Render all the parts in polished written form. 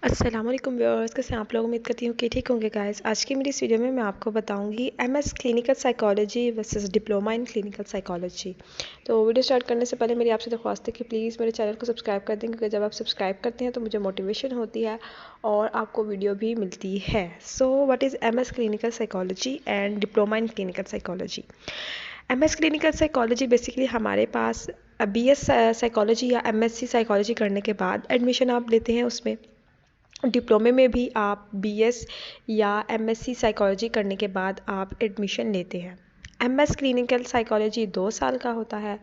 अस्सलाम वालेकुम व्यूअर्स, कैसे आप लोग? उम्मीद करती हूँ कि ठीक होंगे गाइस। आज की मेरी इस वीडियो में मैं आपको बताऊंगी MS clinical psychology versus diploma in clinical psychology. तो वीडियो स्टार्ट करने से पहले मेरी आपसे दरख्वास्त है कि प्लीज़ मेरे चैनल को सब्सक्राइब कर दें, क्योंकि जब आप सब्सक्राइब करते हैं तो मुझे मोटिवेशन होती है और आपको वीडियो भी मिलती है। So what is MS clinical psychology and diploma in clinical psychology? MS clinical psychology basically हमारे पास बीएस साइकोलॉजी या एमएससी साइकोलॉजी करने के बाद एडमिशन आप लेते हैं। उसमें डिप्लोमे में भी आप बीएस या एमएससी साइकोलॉजी करने के बाद आप एडमिशन लेते हैं। एमएस क्लिनिकल साइकोलॉजी 2 साल का होता है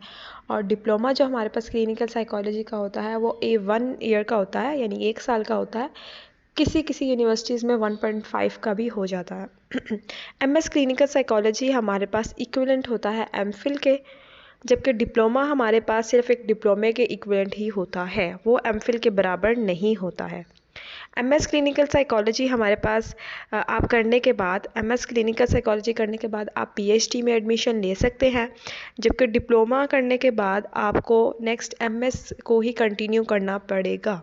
और डिप्लोमा जो हमारे पास क्लिनिकल साइकोलॉजी का होता है वो 1 ईयर का होता है, यानी 1 साल का होता है। किसी किसी यूनिवर्सिटीज़ में 1.5 का भी हो जाता है। एमएस क्लिनिकल साइकोलॉजी हमारे पास इक्विवेलेंट होता है एमफिल के, जबकि डिप्लोमा हमारे पास सिर्फ एक डिप्लोमे के इक्विवेलेंट ही होता है, वो एमफिल के बराबर नहीं होता है। एमएस क्लिनिकल साइकोलॉजी हमारे पास आप करने के बाद एमएस क्लिनिकल साइकोलॉजी करने के बाद आप पीएचडी में एडमिशन ले सकते हैं, जबकि डिप्लोमा करने के बाद आपको नेक्स्ट एमएस को ही कंटिन्यू करना पड़ेगा।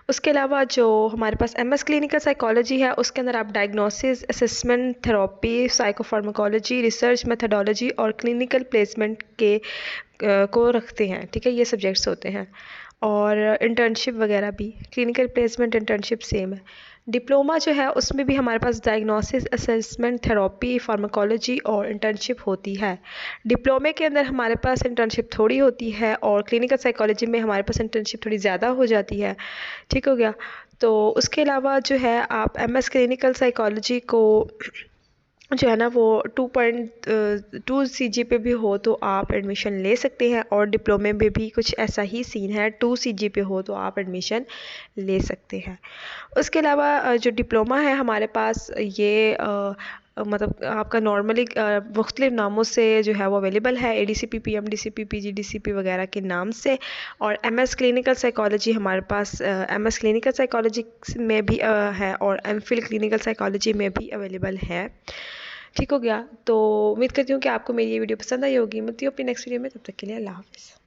उसके अलावा जो हमारे पास एमएस क्लिनिकल साइकोलॉजी है उसके अंदर आप diagnosis, assessment, therapy, psychopharmacology, research methodology और क्लिनिकल प्लेसमेंट के को रखते हैं। ठीक है, ये सब्जेक्ट्स होते हैं और इंटर्नशिप वगैरह भी। क्लिनिकल प्लेसमेंट, इंटर्नशिप सेम है। डिप्लोमा जो है उसमें भी हमारे पास डायग्नोसिस, असेसमेंट, थेरेपी, फार्माकोलॉजी और इंटर्नशिप होती है। डिप्लोमे के अंदर हमारे पास इंटर्नशिप थोड़ी होती है और क्लिनिकल साइकोलॉजी में हमारे पास इंटर्नशिप थोड़ी ज़्यादा हो जाती है। ठीक हो गया। तो उसके अलावा जो है आप एमएस क्लिनिकल साइकोलॉजी को जो है ना वो 2.2 सीजी पे भी हो तो आप एडमिशन ले सकते हैं, और डिप्लोमे में भी कुछ ऐसा ही सीन है, 2 सीजी पे हो तो आप एडमिशन ले सकते हैं। उसके अलावा जो डिप्लोमा है हमारे पास ये मतलब आपका नॉर्मली मुख्तलिफ नामों से जो है वो अवेलेबल है, एडीसीपी, पीएमडीसीपी, पीजीडीसीपी वगैरह के नाम से। और एमएस क्लिनिकल साइकोलॉजी हमारे पास एमएस क्लिनिकल साइकोलॉजी में भी है और एमफिल क्लिनिकल साइकोलॉजी में भी अवेलेबल है। ठीक हो गया। तो उम्मीद करती हूँ कि आपको मेरी ये वीडियो पसंद आई होगी। मिलती हूँ अपनी नेक्स्ट वीडियो में, तब तक के लिए अल्लाह हाफ़िज़।